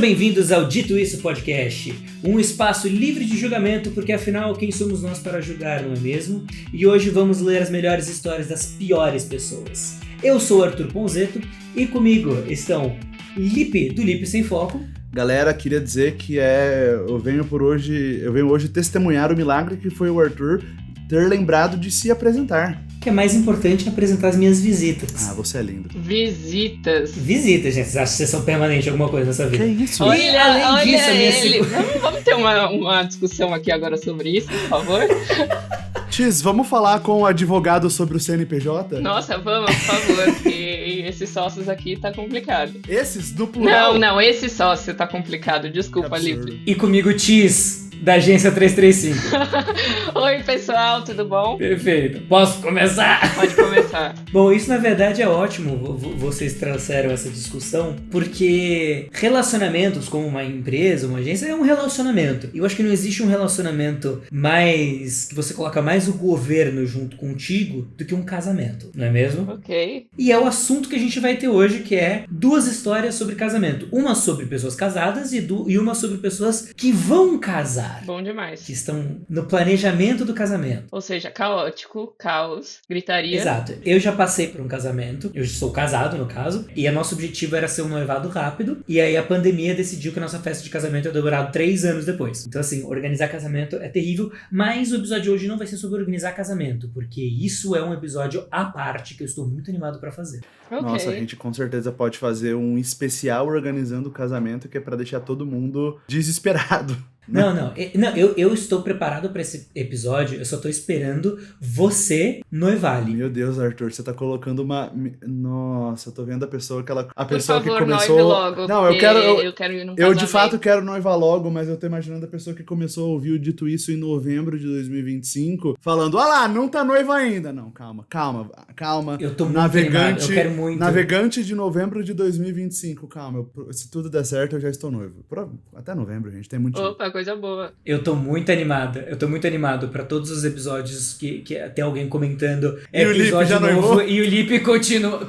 bem-vindos ao Dito Isso Podcast, um espaço livre de julgamento, porque afinal, quem somos nós para julgar, não é mesmo? E hoje vamos ler as melhores histórias das piores pessoas. Eu sou o Arthur Ponzeto e comigo estão Lipe, do Lipe Sem Foco. Galera, queria dizer que eu venho hoje testemunhar o milagre que foi o Arthur ter lembrado de se apresentar. Que é mais importante apresentar as minhas visitas. Ah, você é lindo. Visitas, gente. Vocês acham que vocês são permanentes em alguma coisa nessa vida? Que isso? Olha disso, a minha ele. Vamos ter uma discussão aqui agora sobre isso, por favor? Tis, vamos falar com o advogado sobre o CNPJ? Nossa, vamos, por favor, porque esses sócios aqui tá complicado. Esses do plural? Não, esse sócio tá complicado, desculpa, Absurdo. Lipe. E comigo, Tis, da agência 335. Oi, pessoal, tudo bom? Perfeito. Posso começar? Pode começar. Bom, isso na verdade é ótimo, vocês trouxeram essa discussão, porque relacionamentos como uma empresa, uma agência, é um relacionamento. E eu acho que não existe um relacionamento que você coloca mais o governo junto contigo do que um casamento, não é mesmo? Ok. E é o assunto que a gente vai ter hoje, que é 2 histórias sobre casamento. Uma sobre pessoas casadas e uma sobre pessoas que vão casar. Bom demais. Que estão no planejamento do casamento. Ou seja, caótico, caos, gritaria. Exato. Eu já passei por um casamento, eu sou casado no caso, e o nosso objetivo era ser um noivado rápido, e aí a pandemia decidiu que a nossa festa de casamento ia durar 3 anos depois. Então assim, organizar casamento é terrível, mas o episódio de hoje não vai ser sobre organizar casamento, porque isso é um episódio à parte que eu estou muito animado pra fazer. Ok. Nossa, a gente com certeza pode fazer um especial organizando o casamento, que é pra deixar todo mundo desesperado. Não, eu estou preparado pra esse episódio, eu só tô esperando você noivale. Meu Deus, Arthur, você tá colocando uma... Nossa, eu tô vendo a pessoa que Por que favor, começou... noive logo, Não, porque eu quero ir num Eu casamento. de fato quero noivar logo, mas eu tô imaginando a pessoa que começou a ouvir o Dito Isso em novembro de 2025, falando, lá, não tá noiva ainda. Não, calma. Eu tô muito animado, eu quero muito. Navegante de novembro de 2025, calma. Se tudo der certo, eu já estou noivo. Até novembro, gente, tem muito tempo. Opa, coisa boa. Eu tô muito animado pra todos os episódios que tem alguém comentando E o Lipe episódio já novo noivou? e o Lipe continua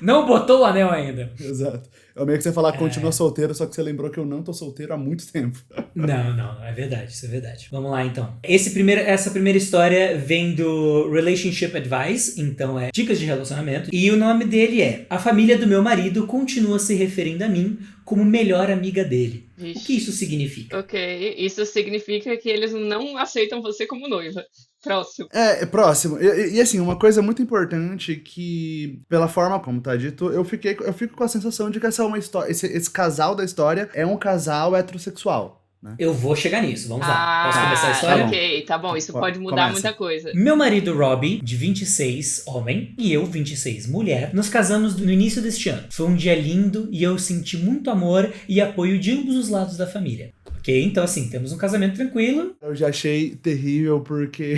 não botou o anel ainda. Exato. Eu meio que você falar continua solteiro, só que você lembrou que eu não tô solteiro há muito tempo. Não, é verdade, isso é verdade. Vamos lá, então. Essa primeira história vem do Relationship Advice, então é dicas de relacionamento, e o nome dele é A família do meu marido continua se referindo a mim como melhor amiga dele. Vixe. O que isso significa? Ok, isso significa que eles não aceitam você como noiva. Próximo. Próximo. E assim, uma coisa muito importante que, pela forma como tá dito, eu fico com a sensação de que essa é uma história, esse casal da história é um casal heterossexual. Né? Eu vou chegar nisso, vamos lá. Posso começar a história? Ok, tá bom, isso pode mudar Começa. muita coisa. Meu marido Robbie, de 26, homem, e eu, 26, mulher, nos casamos no início deste ano. Foi um dia lindo e eu senti muito amor e apoio de ambos os lados da família. Ok, então assim, temos um casamento tranquilo. Eu já achei terrível porque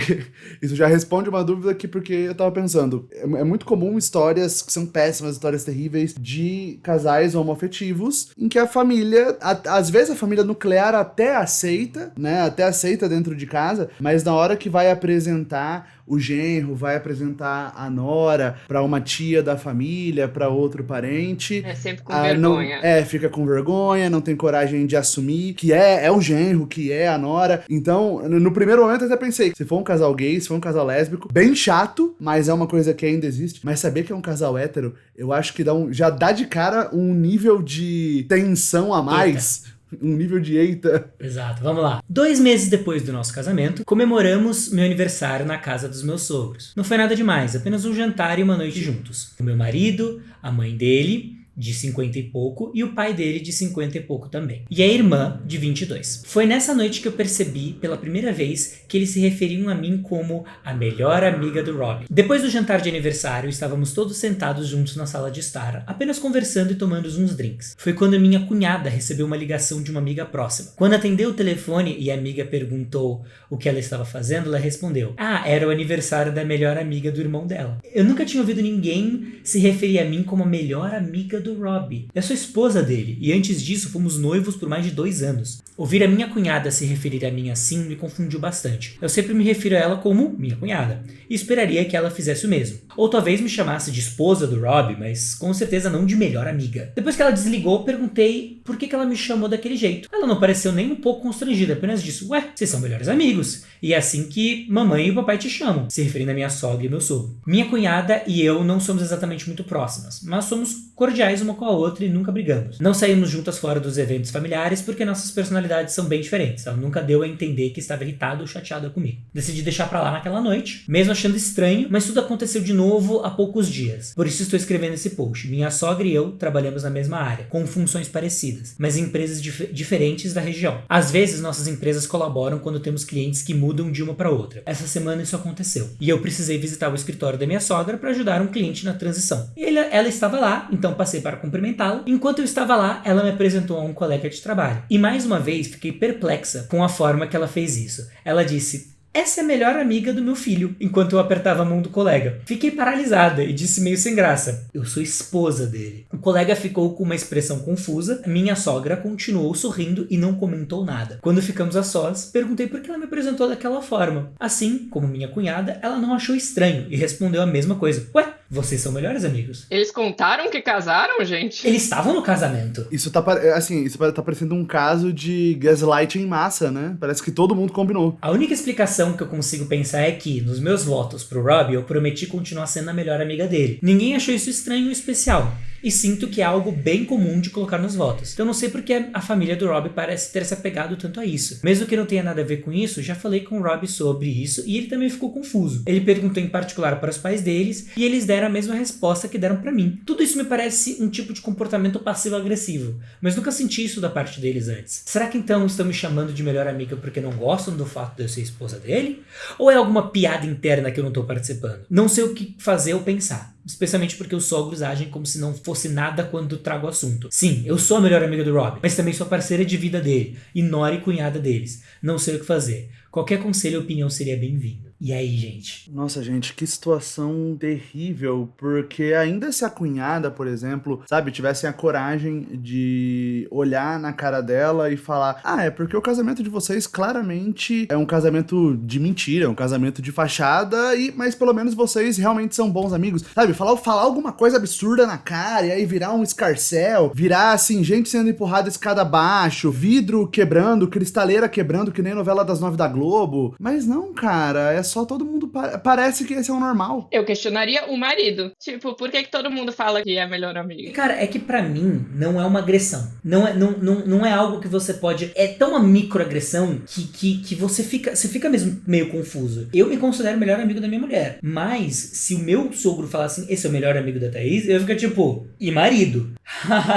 isso já responde uma dúvida aqui, porque eu tava pensando, é muito comum histórias que são péssimas, histórias terríveis de casais homoafetivos, em que a família, às vezes a família nuclear até aceita, né, até aceita dentro de casa, mas na hora que vai apresentar o genro, vai apresentar a nora pra uma tia da família, pra outro parente. É sempre com vergonha. Fica com vergonha, não tem coragem de assumir que é o genro, que é a nora. Então, no primeiro momento eu até pensei, se for um casal gay, se for um casal lésbico, bem chato, mas é uma coisa que ainda existe. Mas saber que é um casal hétero, eu acho que já dá de cara um nível de tensão a mais. Eita. Um nível de eita. Exato, vamos lá. 2 meses depois do nosso casamento, comemoramos meu aniversário na casa dos meus sogros. Não foi nada demais, apenas um jantar e uma noite juntos. O meu marido, a mãe dele, de 50 e pouco, e o pai dele de 50 e pouco também. E a irmã, de 22. Foi nessa noite que eu percebi, pela primeira vez, que eles se referiam a mim como a melhor amiga do Robbie. Depois do jantar de aniversário, estávamos todos sentados juntos na sala de estar, apenas conversando e tomando uns drinks. Foi quando a minha cunhada recebeu uma ligação de uma amiga próxima. Quando atendeu o telefone e a amiga perguntou o que ela estava fazendo, ela respondeu: era o aniversário da melhor amiga do irmão dela. Eu nunca tinha ouvido ninguém se referir a mim como a melhor amiga do do Robbie. Eu sou esposa dele, e antes disso fomos noivos por mais de 2 anos. Ouvir a minha cunhada se referir a mim assim me confundiu bastante. Eu sempre me refiro a ela como minha cunhada, e esperaria que ela fizesse o mesmo. Ou talvez me chamasse de esposa do Robbie, mas com certeza não de melhor amiga. Depois que ela desligou, perguntei por que ela me chamou daquele jeito. Ela não pareceu nem um pouco constrangida, apenas disse: ué, vocês são melhores amigos. E é assim que mamãe e o papai te chamam, se referindo a minha sogra e meu sogro. Minha cunhada e eu não somos exatamente muito próximas, mas somos cordiais uma com a outra e nunca brigamos. Não saímos juntas fora dos eventos familiares porque nossas personalidades são bem diferentes. Ela nunca deu a entender que estava irritada ou chateada comigo. Decidi deixar pra lá naquela noite, mesmo achando estranho, mas tudo aconteceu de novo há poucos dias. Por isso estou escrevendo esse post. Minha sogra e eu trabalhamos na mesma área, com funções parecidas, mas em empresas diferentes da região. Às vezes nossas empresas colaboram quando temos clientes que mudam de uma para outra. Essa semana isso aconteceu, e eu precisei visitar o escritório da minha sogra para ajudar um cliente na transição. E ela estava lá, então passei para cumprimentá-la. Enquanto eu estava lá, ela me apresentou a um colega de trabalho. E mais uma vez fiquei perplexa com a forma que ela fez isso. Ela disse: essa é a melhor amiga do meu filho, enquanto eu apertava a mão do colega. Fiquei paralisada e disse meio sem graça: eu sou esposa dele. O colega ficou com uma expressão confusa, minha sogra continuou sorrindo e não comentou nada. Quando ficamos a sós, perguntei por que ela me apresentou daquela forma. Assim, como minha cunhada, ela não achou estranho e respondeu a mesma coisa: ué, vocês são melhores amigos. Eles contaram que casaram, gente? Eles estavam no casamento. Isso tá parecendo um caso de gaslighting em massa, né? Parece que todo mundo combinou. A única explicação que eu consigo pensar é que, nos meus votos pro Robbie, eu prometi continuar sendo a melhor amiga dele. Ninguém achou isso estranho ou especial. E sinto que é algo bem comum de colocar nos votos. Então não sei porque a família do Robbie parece ter se apegado tanto a isso. Mesmo que não tenha nada a ver com isso, já falei com o Robbie sobre isso e ele também ficou confuso. Ele perguntou em particular para os pais deles e eles deram a mesma resposta que deram para mim. Tudo isso me parece um tipo de comportamento passivo-agressivo, mas nunca senti isso da parte deles antes. Será que então estão me chamando de melhor amiga porque não gostam do fato de eu ser esposa dele? Ou é alguma piada interna que eu não tô participando? Não sei o que fazer ou pensar. Especialmente porque os sogros agem como se não fosse nada quando trago o assunto. Sim, eu sou a melhor amiga do Robbie, mas também sou a parceira de vida dele, e nora e cunhada deles. Não sei o que fazer. Qualquer conselho ou opinião seria bem-vindo. E aí, gente? Nossa, gente, que situação terrível, porque ainda se a cunhada, por exemplo, sabe, tivessem a coragem de olhar na cara dela e falar: ah, é porque o casamento de vocês claramente é um casamento de mentira, é um casamento de fachada, mas pelo menos vocês realmente são bons amigos, sabe, falar alguma coisa absurda na cara e aí virar um escarcéu, virar assim, gente sendo empurrada escada abaixo, vidro quebrando, cristaleira quebrando, que nem novela das 9 da Globo. Mas não, cara, é só todo mundo parece que esse é o normal. Eu questionaria o marido. Tipo, por que todo mundo fala que é a melhor amiga? Cara, é que pra mim não é uma agressão. Não é algo que você pode... É tão uma microagressão que você fica mesmo meio confuso. Eu me considero o melhor amigo da minha mulher. Mas se o meu sogro falar assim: esse é o melhor amigo da Thaís, eu fico tipo: e marido?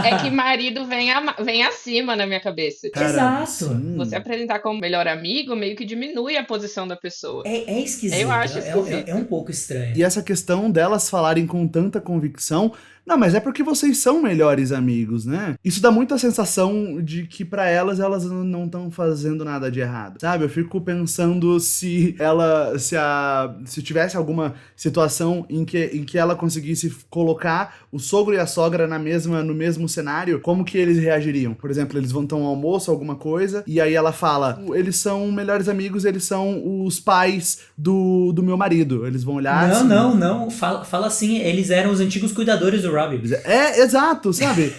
É que marido vem acima na minha cabeça. Cara, Exato. sim. Você apresentar como melhor amigo meio que diminui a posição da pessoa. É esquisito. Eu acho esquisito. É um pouco estranho. E essa questão delas falarem com tanta convicção: não, mas é porque vocês são melhores amigos, né? Isso dá muita sensação de que pra elas não estão fazendo nada de errado, sabe? Eu fico pensando se tivesse alguma situação em que ela conseguisse colocar o sogro e a sogra no mesmo cenário, como que eles reagiriam? Por exemplo, eles vão ter um almoço, alguma coisa, e aí ela fala: eles são melhores amigos, eles são os pais do meu marido. Eles vão olhar assim... Não. Fala assim: eles eram os antigos cuidadores do Robbie. É, exato, sabe?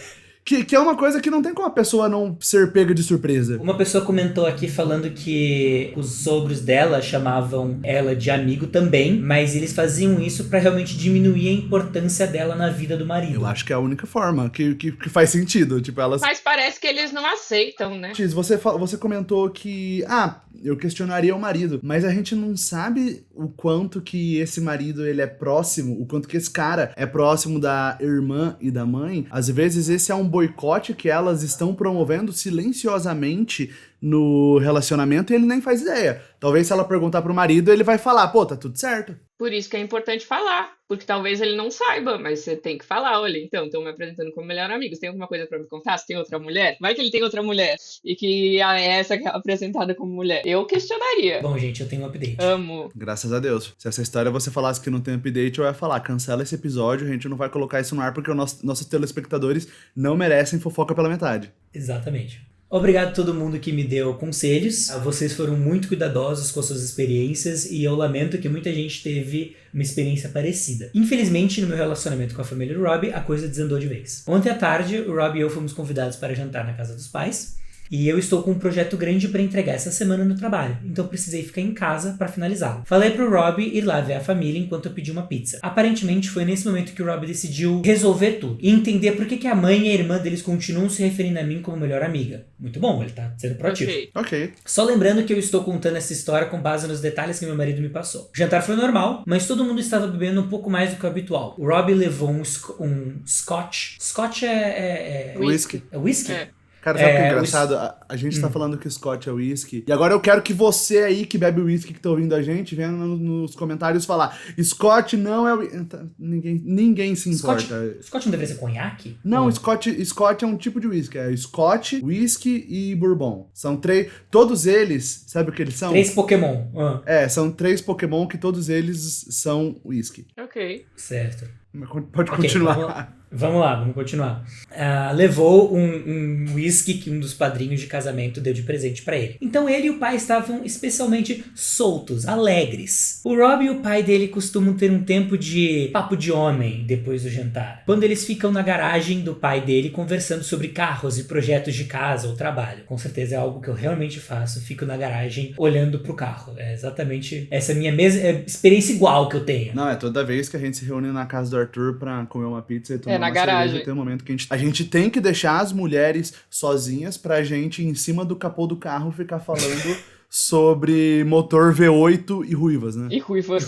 Que é uma coisa que não tem como a pessoa não ser pega de surpresa. Uma pessoa comentou aqui falando que os sogros dela chamavam ela de amigo também, mas eles faziam isso pra realmente diminuir a importância dela na vida do marido. Eu acho que é a única forma que faz sentido. Tipo, elas... Mas parece que eles não aceitam, né? X, você comentou que... eu questionaria o marido, mas a gente não sabe o quanto que esse marido ele é próximo, o quanto que esse cara é próximo da irmã e da mãe. Às vezes esse é um boicote que elas estão promovendo silenciosamente no relacionamento e ele nem faz ideia. Talvez se ela perguntar pro marido, ele vai falar, pô, tá tudo certo. Por isso que é importante falar, porque talvez ele não saiba, mas você tem que falar, olha, então, estão me apresentando como melhor amigo, você tem alguma coisa pra me contar? Você tem outra mulher? Vai que ele tem outra mulher, e que é essa que é apresentada como mulher. Eu questionaria. Bom, gente, eu tenho um update. Amo. Graças a Deus. Se essa história você falasse que não tem update, eu ia falar, cancela esse episódio, a gente não vai colocar isso no ar porque nossos telespectadores não merecem fofoca pela metade. Exatamente. Obrigado a todo mundo que me deu conselhos. Vocês foram muito cuidadosos com as suas experiências e eu lamento que muita gente teve uma experiência parecida. Infelizmente, no meu relacionamento com a família do Rob, a coisa desandou de vez. Ontem à tarde, o Rob e eu fomos convidados para jantar na casa dos pais. E eu estou com um projeto grande para entregar essa semana no trabalho, então precisei ficar em casa para finalizá-lo. Falei pro Rob ir lá ver a família enquanto eu pedi uma pizza. Aparentemente foi nesse momento que o Rob decidiu resolver tudo e entender por que a mãe e a irmã deles continuam se referindo a mim como melhor amiga. Muito bom, ele tá sendo proativo. Ok. Só lembrando que eu estou contando essa história com base nos detalhes que meu marido me passou. O jantar foi normal, mas todo mundo estava bebendo um pouco mais do que o habitual. O Rob levou um scotch. Scotch é Whisky. É whisky? É. Cara, sabe o que é engraçado? A gente tá falando que o Scott é whisky. E agora eu quero que você aí que bebe whisky, que tá ouvindo a gente, venha nos comentários falar: Scott não é ninguém se importa. Scotch não deveria ser conhaque? Não, Scott é um tipo de whisky. É Scott, whisky e bourbon. São três. Todos eles, sabe o que eles são? 3 Pokémon. São 3 Pokémon que todos eles são whisky. Ok. Certo. Pode continuar. Vamos lá, vamos continuar. Levou um whisky que um dos padrinhos de casamento deu de presente pra ele. Então ele e o pai estavam especialmente soltos, alegres. O Rob e o pai dele costumam ter um tempo de papo de homem depois do jantar. Quando eles ficam na garagem do pai dele conversando sobre carros e projetos de casa ou trabalho. Com certeza é algo que eu realmente faço. Fico na garagem olhando pro carro. É exatamente essa minha mesma experiência igual que eu tenho. Não, é toda vez que a gente se reúne na casa do Arthur pra comer uma pizza e tomar na uma garagem. cerveja, tem um momento que a gente tem que deixar as mulheres sozinhas pra gente, em cima do capô do carro, ficar falando sobre motor V8 e ruivas, né? E ruivas.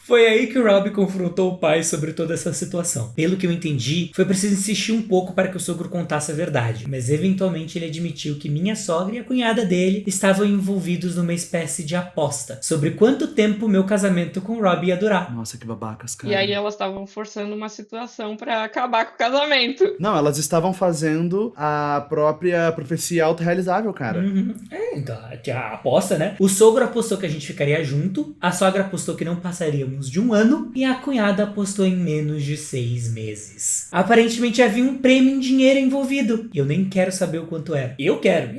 Foi aí que o Rob confrontou o pai sobre toda essa situação. Pelo que eu entendi, foi preciso insistir um pouco para que o sogro contasse a verdade, mas eventualmente ele admitiu que minha sogra e a cunhada dele estavam envolvidos numa espécie de aposta sobre quanto tempo meu casamento com o Rob ia durar. Nossa, que babacas, cara. E aí elas estavam forçando uma situação pra acabar com o casamento. Não, elas estavam fazendo a própria profecia autorrealizável, cara. Uhum. Então, a aposta, né? O sogro apostou que a gente ficaria junto, a sogra apostou que não passaríamos de 1 ano e a cunhada apostou em menos de 6 meses. Aparentemente havia um prêmio em dinheiro envolvido. E eu nem quero saber o quanto era. Eu quero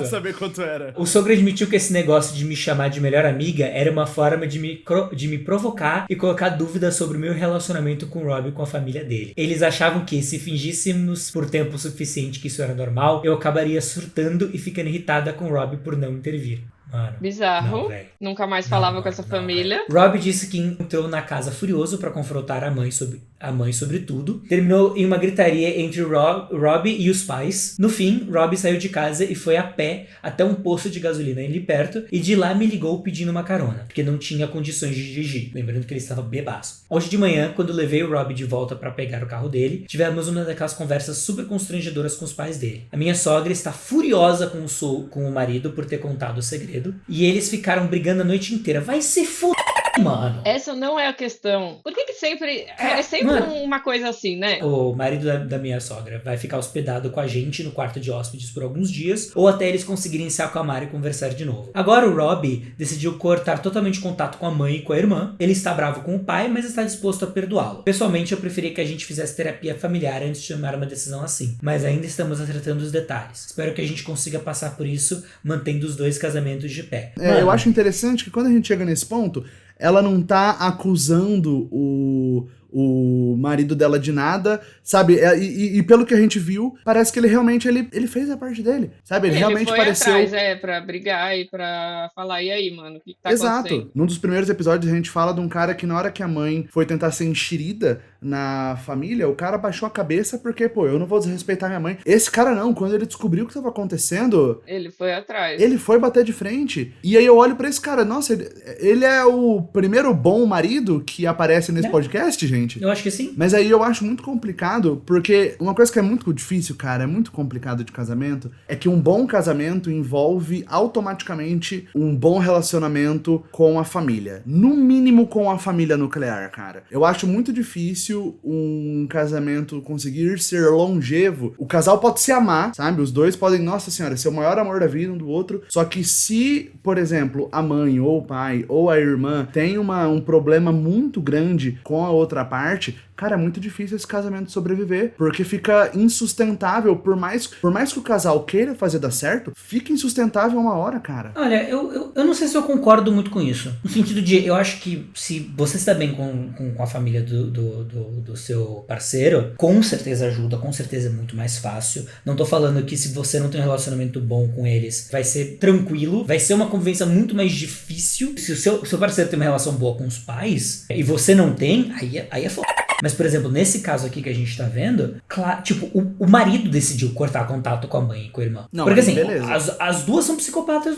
saber quanto era. O sogro admitiu que esse negócio de me chamar de melhor amiga era uma forma de me provocar e colocar dúvidas sobre o meu relacionamento com o Rob e com a família dele. Eles achavam que se fingíssemos por tempo suficiente que isso era normal, eu acabaria surtando e ficando irritada com o Rob por não intervir. Mano, Bizarro. não, Nunca mais falava com essa família. Rob disse que entrou na casa furioso pra confrontar a mãe sobre tudo. Terminou em uma gritaria entre Rob e os pais. No fim, Rob saiu de casa e foi a pé até um posto de gasolina ali perto e de lá me ligou pedindo uma carona, porque não tinha condições de dirigir. Lembrando que ele estava bebaço. Hoje de manhã, quando levei o Rob de volta pra pegar o carro dele, tivemos uma daquelas conversas super constrangedoras com os pais dele. A minha sogra está furiosa com o marido por ter contado o segredo. E eles ficaram brigando a noite inteira. Vai se fuder, mano. Essa não é a questão. Por que sempre... É sempre mano, uma coisa assim, né? O marido da minha sogra vai ficar hospedado com a gente no quarto de hóspedes por alguns dias, ou até eles conseguirem se acalmar e conversar de novo. Agora o Rob decidiu cortar totalmente contato com a mãe e com a irmã. Ele está bravo com o pai, mas está disposto a perdoá-lo. Pessoalmente, eu preferia que a gente fizesse terapia familiar antes de tomar uma decisão assim. Mas ainda estamos tratando os detalhes. Espero que a gente consiga passar por isso, mantendo os 2 casamentos de pé. Eu acho interessante que quando a gente chega nesse ponto, ela não tá acusando o marido dela de nada, sabe? E pelo que a gente viu, parece que ele realmente ele fez a parte dele, sabe? Ele realmente foi pareceu... atrás, pra brigar e pra falar, e aí, mano, o que tá acontecendo? Exato. Num dos primeiros episódios a gente fala de um cara que na hora que a mãe foi tentar ser enxerida na família, o cara baixou a cabeça porque, pô, eu não vou desrespeitar minha mãe. Esse cara não, quando ele descobriu o que tava acontecendo, Ele foi atrás. ele foi bater de frente. E aí eu olho pra esse cara, nossa, ele é o primeiro bom marido que aparece nesse podcast, gente? Eu acho que sim. Mas aí eu acho muito complicado, porque uma coisa que é muito difícil, cara, é muito complicado de casamento, é que um bom casamento envolve automaticamente um bom relacionamento com a família. No mínimo com a família nuclear, cara. Eu acho muito difícil um casamento conseguir ser longevo. O casal pode se amar, sabe? Os dois podem, nossa senhora, ser o maior amor da vida um do outro. Só que se, por exemplo, a mãe ou o pai ou a irmã tem um problema muito grande com a outra parte, cara, é muito difícil esse casamento sobreviver, porque fica insustentável, por mais que o casal queira fazer dar certo, fica insustentável uma hora, cara. Olha, eu não sei se eu concordo muito com isso. No sentido de, eu acho que se você está bem com a família do seu parceiro, com certeza ajuda, com certeza é muito mais fácil. Não tô falando que se você não tem um relacionamento bom com eles, vai ser tranquilo, vai ser uma convivência muito mais difícil. Se o seu parceiro tem uma relação boa com os pais, e você não tem, aí é foda. Mas, por exemplo, nesse caso aqui que a gente tá vendo, claro, tipo, o marido decidiu cortar contato com a mãe e com a irmã. Não, porque assim, beleza. as duas são psicopatas,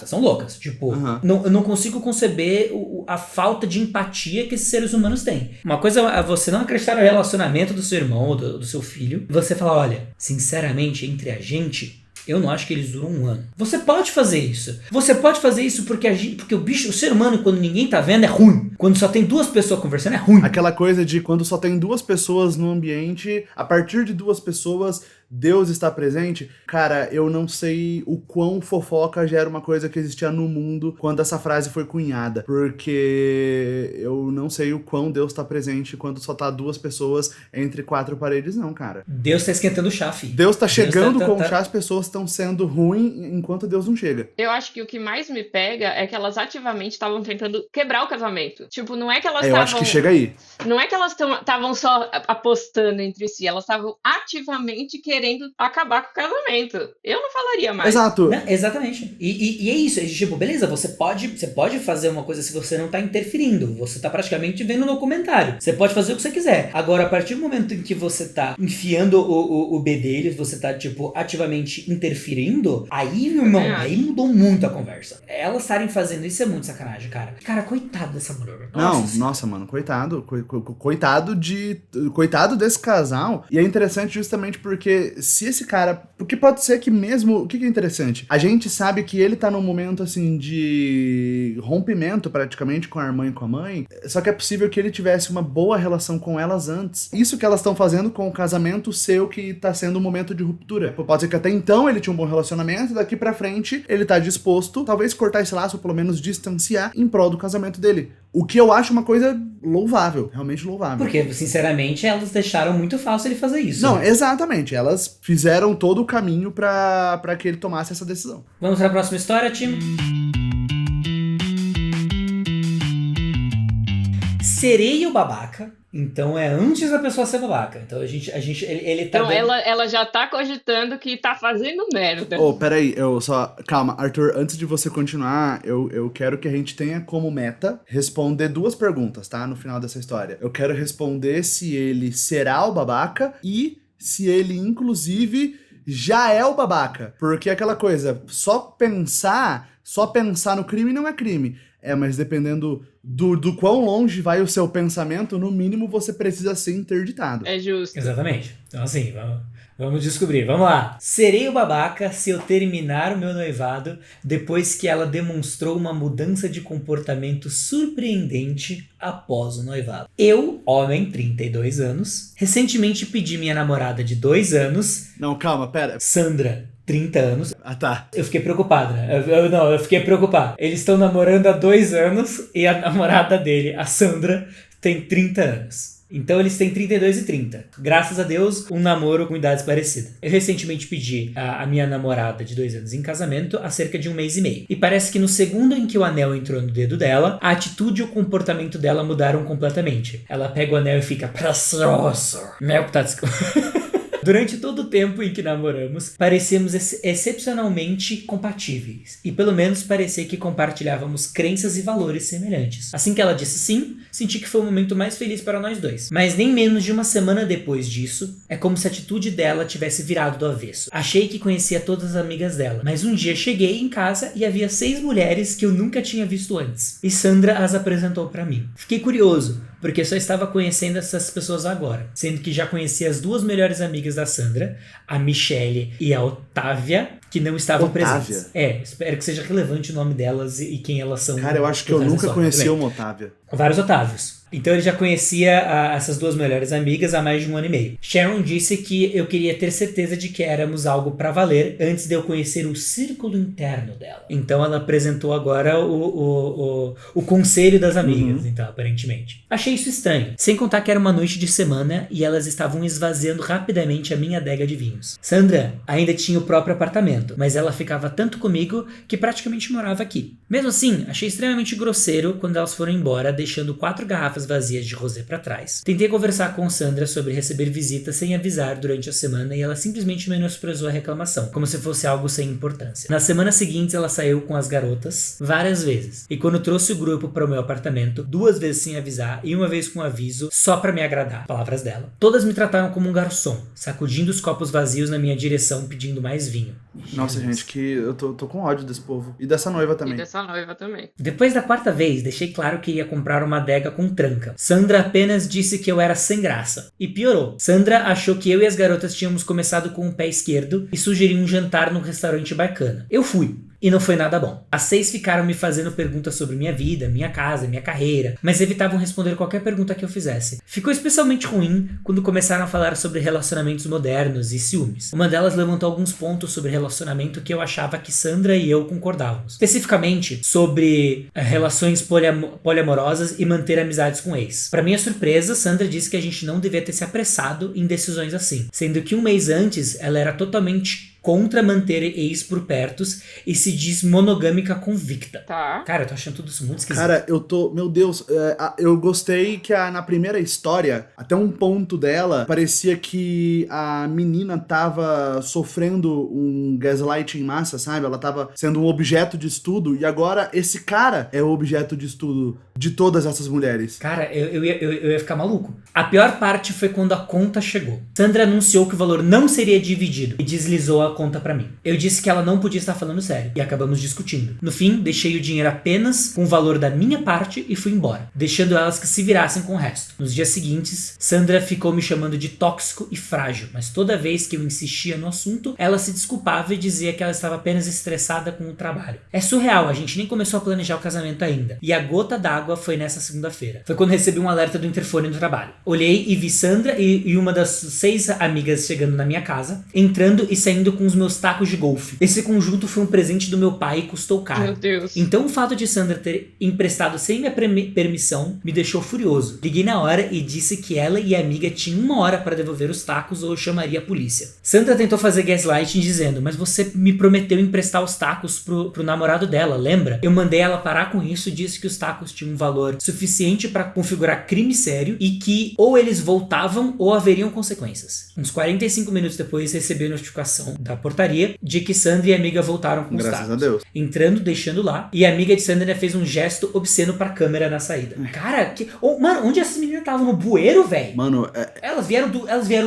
são loucas. Tipo, eu não consigo conceber a falta de empatia que esses seres humanos têm. Uma coisa é você não acreditar no relacionamento do seu irmão ou do seu filho, e você falar, olha, sinceramente, entre a gente, eu não acho que eles duram um ano. Você pode fazer isso. Você pode fazer isso porque o ser humano, quando ninguém tá vendo, é ruim. Quando só tem duas pessoas conversando, é ruim. Aquela coisa de quando só tem duas pessoas no ambiente, a partir de duas pessoas, Deus está presente. Cara, eu não sei o quão fofoca já era uma coisa que existia no mundo quando essa frase foi cunhada. Porque eu não sei o quão Deus está presente quando só tá duas pessoas entre quatro paredes, não, cara. Deus tá esquentando o chá, filho. Deus tá chegando com o chá, as pessoas estão sendo ruins enquanto Deus não chega. Eu acho que o que mais me pega é que elas ativamente estavam tentando quebrar o casamento. Tipo, não é que elas Eu acho que chega aí. Não é que elas estavam só apostando entre si, elas estavam ativamente querendo acabar com o casamento. Eu não falaria mais. Exato. Não, exatamente. E é isso. É tipo, beleza, você pode fazer uma coisa se você não tá interferindo. Você tá praticamente vendo no documentário. Você pode fazer o que você quiser. Agora, a partir do momento em que você tá enfiando o bedelho, você tá, tipo, ativamente interferindo, aí, meu irmão, aí mudou muito a conversa. Elas estarem fazendo isso é muito sacanagem, cara. Cara, coitado dessa mulher. Nossa, mano, coitado. Coitado desse casal. E é interessante justamente porque se esse cara... Porque pode ser que mesmo... O que é interessante? A gente sabe que ele tá num momento, assim, de rompimento, praticamente, com a irmã e com a mãe. Só que é possível que ele tivesse uma boa relação com elas antes. Isso que elas estão fazendo com o casamento ser o que tá sendo um momento de ruptura. Pode ser que até então ele tinha um bom relacionamento, daqui pra frente ele tá disposto, talvez, cortar esse laço, ou pelo menos distanciar em prol do casamento dele. O que eu acho uma coisa louvável, realmente louvável. Porque, sinceramente, elas deixaram muito fácil ele fazer isso. Não, exatamente. Elas fizeram todo o caminho pra que ele tomasse essa decisão. Vamos para a próxima história, time? Sereia o babaca. Então é antes da pessoa ser babaca. Então ele tá... Então ela já tá cogitando que tá fazendo merda. Peraí, calma, Arthur, antes de você continuar, eu quero que a gente tenha como meta responder duas perguntas, tá? No final dessa história. Eu quero responder se ele será o babaca e se ele, inclusive, já é o babaca. Porque aquela coisa, só pensar no crime não é crime. Mas dependendo do quão longe vai o seu pensamento, no mínimo você precisa ser interditado. É justo. Exatamente. Então assim, vamos descobrir. Vamos lá. Serei o babaca se eu terminar o meu noivado depois que ela demonstrou uma mudança de comportamento surpreendente após o noivado. Eu, homem, 32 anos, recentemente pedi minha namorada de 2 anos... Não, calma, pera. Sandra, 30 anos. Ah, tá. Eu fiquei preocupado, né? Eu fiquei preocupado. Eles estão namorando há 2 anos e a namorada dele, a Sandra, tem 30 anos. Então eles têm 32 e 30. Graças a Deus, um namoro com idades parecidas. Eu recentemente pedi a minha namorada de 2 anos em casamento há cerca de 1 mês e meio. E parece que no segundo em que o anel entrou no dedo dela, a atitude e o comportamento dela mudaram completamente. Ela pega o anel e fica precioso. Durante todo o tempo em que namoramos, parecíamos excepcionalmente compatíveis. E pelo menos parecia que compartilhávamos crenças e valores semelhantes. Assim que ela disse sim, senti que foi o momento mais feliz para nós dois. Mas nem menos de uma semana depois disso, é como se a atitude dela tivesse virado do avesso. Achei que conhecia todas as amigas dela, mas um dia cheguei em casa e havia 6 mulheres que eu nunca tinha visto antes. E Sandra as apresentou para mim. Fiquei curioso, porque eu só estava conhecendo essas pessoas agora, sendo que já conhecia as 2 melhores amigas da Sandra, a Michelle e a Otávia, que não estavam presentes. Espero que seja relevante o nome delas e quem elas são. Cara, eu acho que eu nunca conheci uma Otávia. Vários Otávios. Então ele já conhecia essas 2 melhores amigas há mais de 1 ano e meio. Sharon disse que eu queria ter certeza de que éramos algo pra valer antes de eu conhecer o círculo interno dela. Então ela apresentou agora o conselho das amigas, então, aparentemente. Achei isso estranho. Sem contar que era uma noite de semana e elas estavam esvaziando rapidamente a minha adega de vinhos. Sandra ainda tinha o próprio apartamento, mas ela ficava tanto comigo que praticamente morava aqui. Mesmo assim, achei extremamente grosseiro quando elas foram embora, deixando 4 garrafas vazias de rosé pra trás. Tentei conversar com Sandra sobre receber visitas sem avisar durante a semana e ela simplesmente menosprezou a reclamação, como se fosse algo sem importância. Nas semanas seguintes ela saiu com as garotas várias vezes, e quando trouxe o grupo para o meu apartamento, 2 vezes sem avisar e 1 vez com aviso, só pra me agradar, palavras dela. Todas me trataram como um garçom, sacudindo os copos vazios na minha direção pedindo mais vinho. Nossa, gente, que eu tô com ódio desse povo. E dessa noiva também. Depois da 4ª vez, deixei claro que ia comprar uma adega com tranca. Sandra apenas disse que eu era sem graça. E piorou. Sandra achou que eu e as garotas tínhamos começado com o pé esquerdo e sugeriu um jantar num restaurante bacana. Eu fui. E não foi nada bom. As 6 ficaram me fazendo perguntas sobre minha vida, minha casa, minha carreira, mas evitavam responder qualquer pergunta que eu fizesse. Ficou especialmente ruim quando começaram a falar sobre relacionamentos modernos e ciúmes. Uma delas levantou alguns pontos sobre relacionamento que eu achava que Sandra e eu concordávamos. Especificamente sobre relações poliamorosas e manter amizades com ex. Para minha surpresa, Sandra disse que a gente não devia ter se apressado em decisões assim, sendo que 1 mês antes ela era totalmente contra manter ex por perto e se diz monogâmica convicta. Tá. Cara, eu tô achando tudo isso muito esquisito. Cara, meu Deus, eu gostei que na primeira história, até um ponto dela, parecia que a menina tava sofrendo um gaslighting em massa, sabe? Ela tava sendo um objeto de estudo e agora esse cara é o objeto de estudo de todas essas mulheres. Cara, eu ia ficar maluco. A pior parte foi quando a conta chegou. Sandra anunciou que o valor não seria dividido e deslizou a conta pra mim. Eu disse que ela não podia estar falando sério e acabamos discutindo. No fim, deixei o dinheiro apenas com o valor da minha parte e fui embora, deixando elas que se virassem com o resto. Nos dias seguintes, Sandra ficou me chamando de tóxico e frágil, mas toda vez que eu insistia no assunto, ela se desculpava e dizia que ela estava apenas estressada com o trabalho. É surreal, a gente nem começou a planejar o casamento ainda. E a gota d'água foi nessa segunda-feira. Foi quando recebi um alerta do interfone do trabalho. Olhei e vi Sandra e uma das 6 amigas chegando na minha casa, entrando e saindo com os meus tacos de golfe. Esse conjunto foi um presente do meu pai e custou caro. Meu Deus. Então o fato de Sandra ter emprestado sem minha permissão me deixou furioso. Liguei na hora e disse que ela e a amiga tinham 1 hora para devolver os tacos ou eu chamaria a polícia. Sandra tentou fazer gaslighting dizendo, mas você me prometeu emprestar os tacos pro namorado dela, lembra? Eu mandei ela parar com isso e disse que os tacos tinham um valor suficiente para configurar crime sério e que ou eles voltavam ou haveriam consequências. Uns 45 minutos depois recebi a notificação da portaria de que Sandra e a amiga voltaram com os tacos. Graças a Deus. Entrando, deixando lá. E a amiga de Sandra fez um gesto obsceno pra câmera na saída. Cara, mano, onde essas meninas estavam? No bueiro, velho? Mano, Elas vieram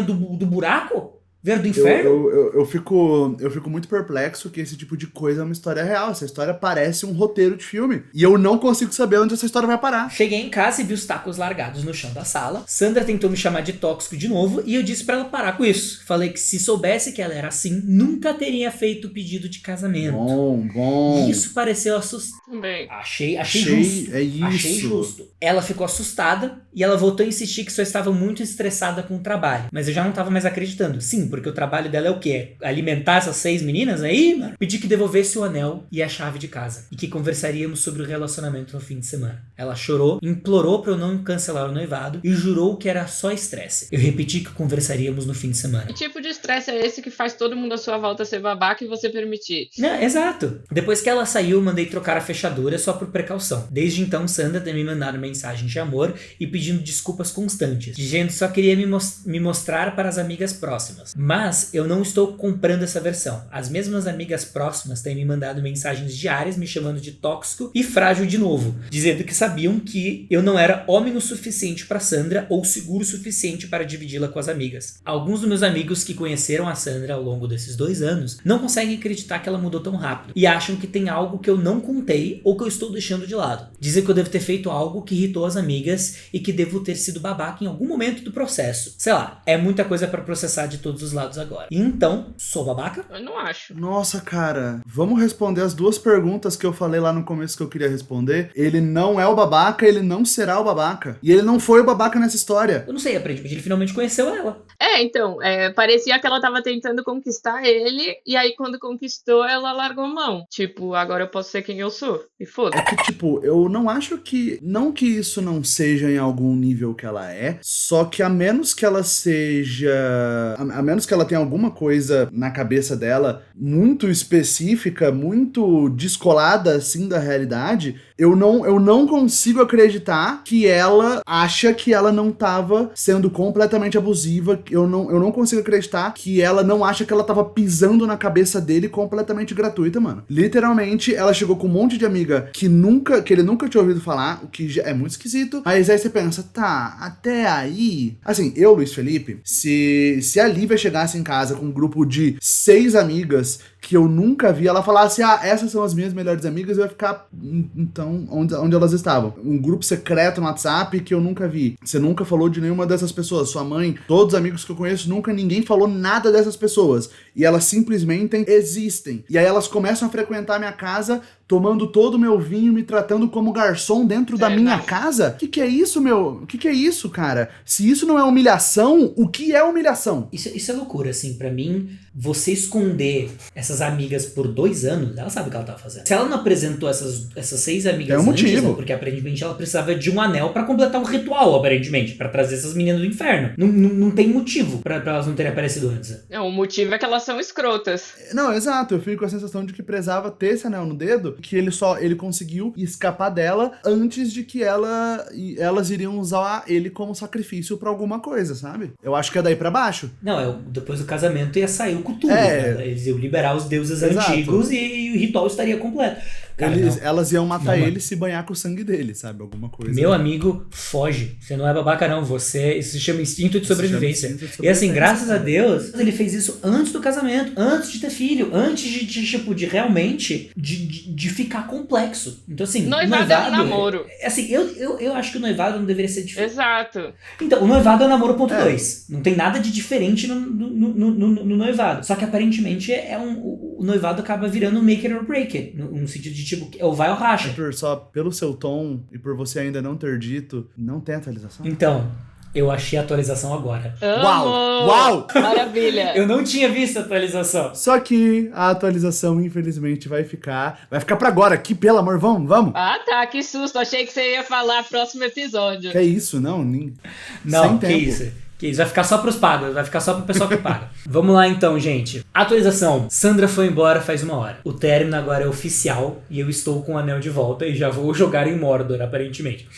do buraco? Vieram do inferno? Eu fico muito perplexo que esse tipo de coisa é uma história real. Essa história parece um roteiro de filme. E eu não consigo saber onde essa história vai parar. Cheguei em casa e vi os tacos largados no chão da sala. Sandra tentou me chamar de tóxico de novo e eu disse pra ela parar com isso. Falei que se soubesse que ela era assim, nunca teria feito o pedido de casamento. Bom. Isso pareceu assustador. Também. Achei justo. É isso. Achei justo. Ela ficou assustada e ela voltou a insistir que só estava muito estressada com o trabalho. Mas eu já não estava mais acreditando. Sim, porque o trabalho dela é o quê? Alimentar essas 6 meninas aí, mano? Pedi que devolvesse o anel e a chave de casa. E que conversaríamos sobre o relacionamento no fim de semana. Ela chorou, implorou pra eu não cancelar o noivado e jurou que era só estresse. Eu repeti que conversaríamos no fim de semana. Que tipo de estresse é esse que faz todo mundo à sua volta ser babaca e você permitir? Não, exato. Depois que ela saiu, mandei trocar a fechadura só por precaução. Desde então, Sandra tem me mandado mensagens de amor e pedindo desculpas constantes, dizendo que só queria me mostrar para as amigas próximas. Mas eu não estou comprando essa versão. As mesmas amigas próximas têm me mandado mensagens diárias me chamando de tóxico e frágil de novo, dizendo que sabiam que eu não era homem o suficiente para Sandra ou seguro o suficiente para dividi-la com as amigas. Alguns dos meus amigos que conheceram a Sandra ao longo desses 2 anos não conseguem acreditar que ela mudou tão rápido e acham que tem algo que eu não contei ou que eu estou deixando de lado. Dizem que eu devo ter feito algo que irritou as amigas e que devo ter sido babaca em algum momento do processo. Sei lá, é muita coisa pra processar de todos os lados agora. Então, sou babaca? Eu não acho. Nossa, cara, vamos responder as 2 perguntas que eu falei lá no começo que eu queria responder. Ele não é o babaca, ele não será o babaca. E ele não foi o babaca nessa história. Eu não sei, aparentemente ele finalmente conheceu ela. Então, parecia que ela tava tentando conquistar ele, e aí quando conquistou, ela largou mão. Tipo, agora eu posso ser quem eu sou. E foda-se. É que, tipo, eu não acho que... Não que isso não seja em algum nível que ela é, só que a menos que ela seja... A menos que ela tenha alguma coisa na cabeça dela muito específica, muito descolada, assim, da realidade, eu não consigo acreditar que ela acha que ela não tava sendo completamente abusiva. Eu não consigo acreditar que ela não acha que ela tava pisando na cabeça dele completamente gratuita, mano. Literalmente, ela chegou com um monte de amiga que ele nunca tinha ouvido falar, o que já é muito esquisito. Mas aí você pensa, tá, até aí... Assim, eu, Luiz Felipe, se a Lívia chegasse em casa com um grupo de 6 amigas que eu nunca vi, ela falasse, essas são as minhas melhores amigas, eu ia ficar, então, onde elas estavam. Um grupo secreto no WhatsApp que eu nunca vi. Você nunca falou de nenhuma dessas pessoas. Sua mãe, todos os amigos que eu conheço, ninguém falou nada dessas pessoas. E elas simplesmente existem. E aí elas começam a frequentar minha casa, tomando todo o meu vinho, me tratando como garçom dentro da minha casa? Que é isso, meu? Que é isso, cara? Se isso não é humilhação, o que é humilhação? Isso é loucura, assim, pra mim, você esconder essas amigas por 2 anos, ela sabe o que ela tá fazendo. Se ela não apresentou essas 6 amigas é um antes, motivo. Porque aparentemente ela precisava de um anel pra completar um ritual, aparentemente, pra trazer essas meninas do inferno. Não tem motivo pra elas não terem aparecido antes. Não, o motivo é que elas são escrotas. Não, exato, eu fico com a sensação de que precisava ter esse anel no dedo, que ele conseguiu escapar dela antes de que elas iriam usar ele como sacrifício pra alguma coisa, sabe? Eu acho que é daí pra baixo. Não, depois do casamento ia sair o Cthulhu, É. né? Eles iam liberar os deuses Exato. antigos e o ritual estaria completo. Cara, Elas iam matar Não, ele e se banhar com o sangue dele, sabe? Alguma coisa. Meu amigo, foge. Você não é babaca, não. Isso se chama instinto de sobrevivência. E assim, graças a Deus, ele fez isso antes do casamento, antes de ter filho, antes de realmente de ficar complexo. Então, assim, Noivado é um namoro. Assim, eu acho que o noivado não deveria ser difícil. Exato. Então, o noivado é o namoro ponto 2. Não tem nada de diferente no noivado. Só que aparentemente o noivado acaba virando um make it or break it. No sentido de tipo, ou vai ou racha. Arthur, só pelo seu tom e por você ainda não ter dito, não tem atualização? Então, eu achei a atualização agora. Amo! Uau! Maravilha! Eu não tinha visto a atualização. Só que a atualização, infelizmente, vai ficar pra agora aqui, pelo amor, vamos? Ah, tá, que susto. Achei que você ia falar próximo episódio. Que é isso, não? Não, Sem que tempo. isso. Que isso, vai ficar só pros pagos, vai ficar só pro pessoal que paga. Vamos lá então, gente. Atualização. Sandra foi embora faz 1 hora. O término agora é oficial e eu estou com o anel de volta e já vou jogar em Mordor, aparentemente.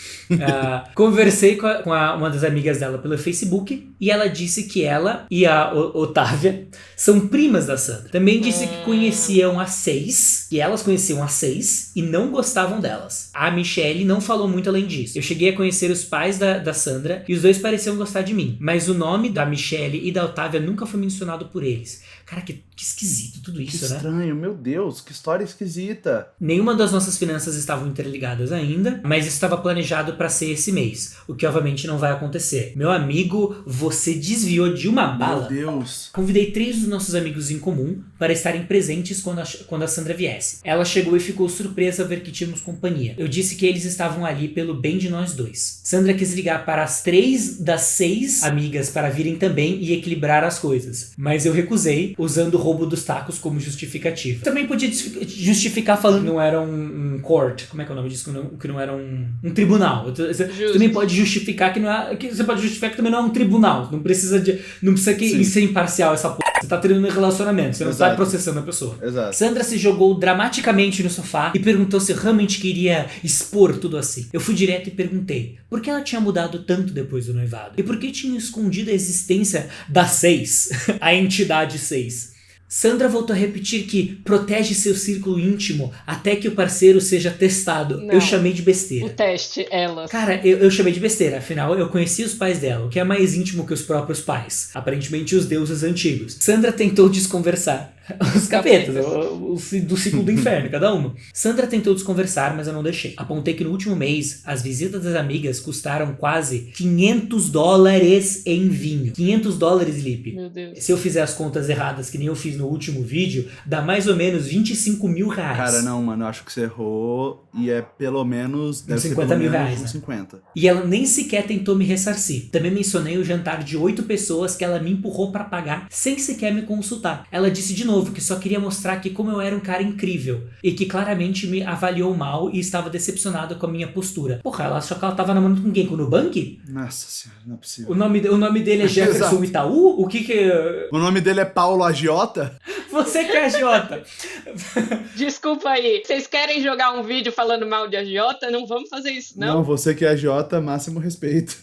Conversei com uma das amigas dela pelo Facebook e ela disse que ela e a Otávia são primas da Sandra. Também disse que conheciam as 6, e elas conheciam as 6 e não gostavam delas. A Michelle não falou muito além disso. Eu cheguei a conhecer os pais da Sandra e os dois pareciam gostar de mim. Mas o nome da Michelle e da Otávia nunca foi mencionado por eles. Cara, que esquisito tudo isso, Que né? estranho, meu Deus, que história esquisita. Nenhuma das nossas finanças estavam interligadas ainda, mas isso estava planejado para ser esse mês, o que obviamente não vai acontecer. Meu amigo, você desviou de uma bala. Meu Deus. Convidei 3 dos nossos amigos em comum para estarem presentes quando a Sandra viesse. Ela chegou e ficou surpresa ao ver que tínhamos companhia. Eu disse que eles estavam ali pelo bem de nós 2. Sandra quis ligar para as 3 das 6 amigas para virem também e equilibrar as coisas, mas eu recusei, usando o roubo dos tacos como justificativa. Também podia justificar falando que não era um court, como é que é o nome disso? Que não era um tribunal. Você também pode justificar que não é, que você pode justificar que também não é um tribunal. Não precisa ser imparcial essa porra. Você tá tendo um relacionamento, você não tá Exato. processando a pessoa. Exato. Sandra se jogou dramaticamente no sofá e perguntou se eu realmente queria expor tudo assim. Eu fui direto e perguntei por que ela tinha mudado tanto depois do noivado e por que tinha escondido a existência da 6, a entidade 6. Sandra voltou a repetir que protege seu círculo íntimo até que o parceiro seja testado. Não. Eu chamei de O besteira. teste, elas. Cara, eu chamei de besteira, afinal eu conheci os pais dela, o que é mais íntimo que os próprios pais. Aparentemente os deuses antigos. Sandra tentou desconversar. Os capetas, do ciclo do inferno, cada uma. Sandra tentou desconversar, mas eu não deixei. Apontei que no último mês, as visitas das amigas custaram quase $500 em vinho. $500, Lipe. Meu Deus. Se eu fizer as contas erradas, que nem eu fiz no último vídeo, dá mais ou menos R$25 mil. Cara, não, mano, eu acho que você errou e é pelo menos... Deve 50 ser pelo mil menos reais, uns né? 50. E ela nem sequer tentou me ressarcir. Também mencionei o jantar de 8 pessoas que ela me empurrou pra pagar sem sequer me consultar. Ela disse de novo que só queria mostrar que como eu era um cara incrível e que claramente me avaliou mal e estava decepcionada com a minha postura. Porra, ela achou que ela tava namorando com quem? Com o Nubank? Nossa senhora, não é possível. O nome dele é Jefferson Exato. Itaú? O que... O nome dele é Paulo Agiota? Você que é agiota. Desculpa aí. Vocês querem jogar um vídeo falando mal de agiota? Não vamos fazer isso, não? Você que é agiota, máximo respeito.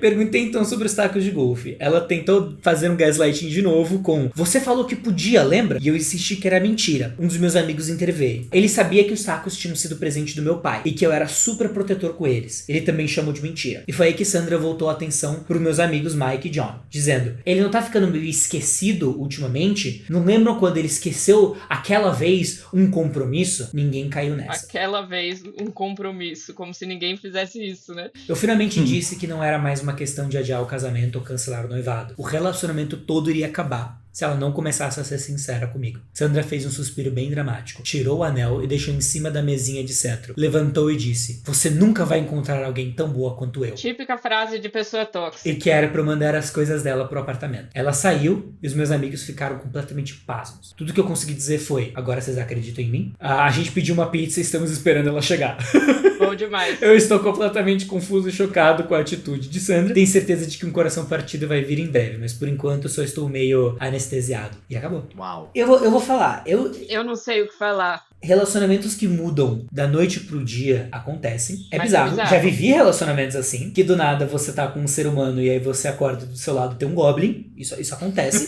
Perguntei então sobre os tacos de golfe. Ela tentou fazer um gaslighting de novo com: você falou que podia, lembra? E eu insisti que era mentira. Um dos meus amigos interveio. Ele sabia que os tacos tinham sido presente do meu pai e que eu era super protetor com eles. Ele também chamou de mentira. E foi aí que Sandra voltou a atenção pros meus amigos Mike e John, dizendo: ele não tá ficando meio esquecido ultimamente? Não lembram quando ele esqueceu aquela vez um compromisso? Ninguém caiu nessa. Aquela vez, um compromisso, como se ninguém fizesse isso, né? Eu finalmente disse que não era mais uma questão de adiar o casamento ou cancelar o noivado. O relacionamento todo iria acabar se ela não começasse a ser sincera comigo. Sandra fez um suspiro bem dramático, tirou o anel e deixou em cima da mesinha de centro. Levantou e disse: você nunca vai encontrar alguém tão boa quanto eu. Típica frase de pessoa tóxica. E que era pra eu mandar as coisas dela pro apartamento. Ela saiu e os meus amigos ficaram completamente pasmos. Tudo que eu consegui dizer foi: agora vocês acreditam em mim? A gente pediu uma pizza e estamos esperando ela chegar. Bom demais. Eu estou completamente confuso e chocado com a atitude de Sandra. Tenho certeza de que um coração partido vai vir em breve, mas por enquanto eu só estou meio anestesiado. E acabou. Uau. Eu vou falar. Eu não sei o que falar. Relacionamentos que mudam da noite pro dia acontecem. É Mas bizarro. é bizarro. Já vivi relacionamentos assim, que do nada você tá com um ser humano e aí você acorda do seu lado tem um goblin. Isso acontece.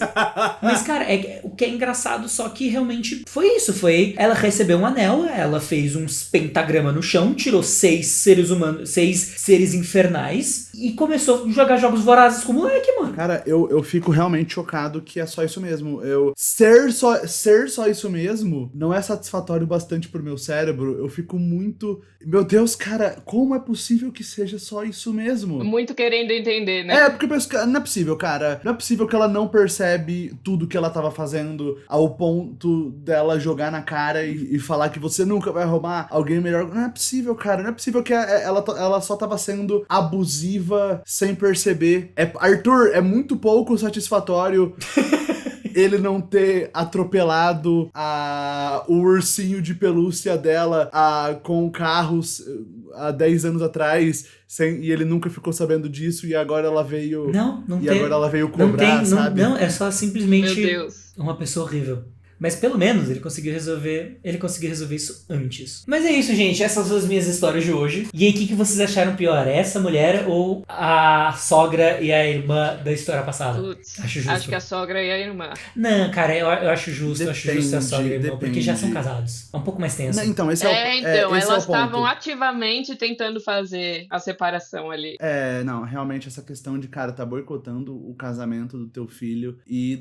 Mas, cara, o que é engraçado só que realmente foi isso. Ela recebeu um anel, ela fez uns pentagrama no chão, tirou 6 seres humanos, 6 seres infernais e começou a jogar jogos vorazes com o moleque, mano. Cara, eu fico realmente chocado que é só isso mesmo. Ser só isso mesmo não é satisfatório bastante pro meu cérebro. Eu fico muito... Meu Deus, cara, como é possível que seja só isso mesmo? Muito querendo entender, né? Porque eu penso, não é possível, cara. Não é possível que ela não percebe tudo que ela tava fazendo ao ponto dela jogar na cara e falar que você nunca vai arrumar alguém melhor. Não é possível, cara. Não é possível que ela só tava sendo abusiva sem perceber. Arthur, é muito pouco satisfatório ele não ter atropelado o ursinho de pelúcia dela com carros há 10 anos atrás, e ele nunca ficou sabendo disso, e agora ela veio... Agora ela veio cobrar, sabe? Não, é só simplesmente Meu Deus. uma pessoa horrível. Mas pelo menos ele conseguiu resolver isso antes. Mas é isso, gente. Essas são as minhas histórias de hoje. E aí, o que vocês acharam pior? Essa mulher ou a sogra e a irmã da história passada? Putz, Acho justo. acho que a sogra e a irmã. Não, cara, eu acho justo. Eu acho justo a sogra e a irmã, Depende. porque já são casados. É um pouco mais tenso. Não, então, esse esse Elas é o estavam ponto. ativamente tentando fazer a separação ali. Não, realmente essa questão de, cara, tá boicotando o casamento do teu filho e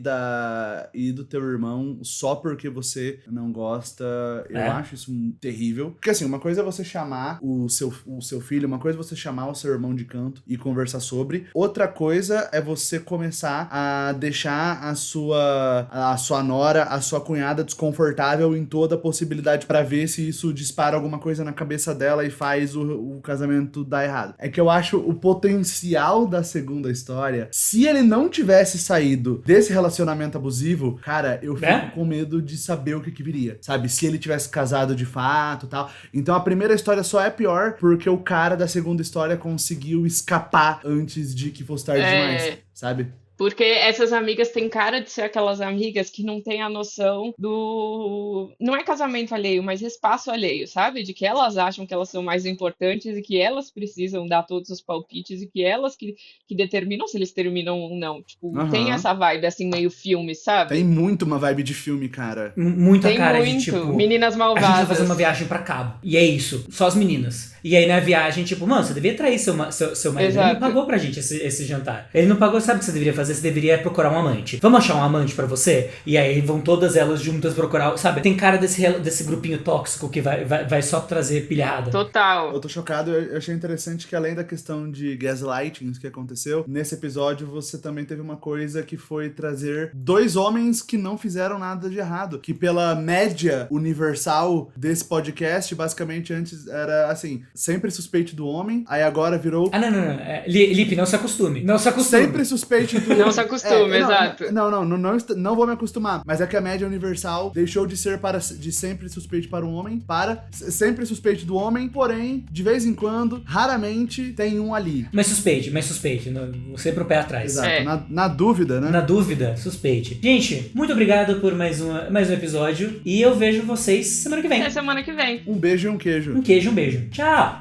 do teu irmão só porque você não gosta, eu acho isso terrível. Porque assim, uma coisa é você chamar o seu filho, uma coisa é você chamar o seu irmão de canto e conversar sobre, outra coisa é você começar a deixar a sua nora, a sua cunhada desconfortável em toda a possibilidade pra ver se isso dispara alguma coisa na cabeça dela e faz o casamento dar errado. É que eu acho o potencial da segunda história, se ele não tivesse saído desse relacionamento abusivo, cara, eu fico com medo de saber o que viria, sabe? Se ele tivesse casado de fato e tal. Então a primeira história só é pior porque o cara da segunda história conseguiu escapar antes de que fosse tarde demais, sabe? Porque essas amigas têm cara de ser aquelas amigas que não têm a noção do. Não é casamento alheio, mas espaço alheio, sabe? De que elas acham que elas são mais importantes e que elas precisam dar todos os palpites e que elas que determinam se eles terminam ou não. Tipo, tem Aham. essa vibe assim, meio filme, sabe? Tem muito uma vibe de filme, cara. Muita Tem cara de muito. tipo. Meninas A gente vai malvadas. fazer uma viagem pra Cabo. E é isso, só as meninas. E aí na viagem, tipo, mano, você devia trair seu marido. Ele não Exato. pagou pra gente esse jantar. Ele não pagou, sabe o que você deveria fazer? Você deveria procurar um amante. Vamos achar um amante pra você? E aí vão todas elas juntas procurar. Sabe? Tem cara desse grupinho tóxico que vai só trazer pilhada. Total. Eu tô chocado, eu achei interessante que além da questão de gaslighting que aconteceu, nesse episódio você também teve uma coisa que foi trazer 2 homens que não fizeram nada de errado. Que pela média universal desse podcast, basicamente antes era assim, sempre suspeite do homem, aí agora virou Ah, não. Lipe, não se acostume. Não se acostume. sempre suspeite do... Não se acostume, não, exato. Não vou me acostumar, mas é que a média universal deixou de ser de sempre suspeite para um homem para sempre suspeite do homem, porém, de vez em quando, raramente tem um ali. Mas suspeite. Sempre o pé atrás. Exato, É. na dúvida, né? Na dúvida, suspeite. Gente, muito obrigado por mais um episódio. E eu vejo vocês semana que vem. Até semana que vem. Um beijo e um queijo. Um queijo, um beijo. Tchau!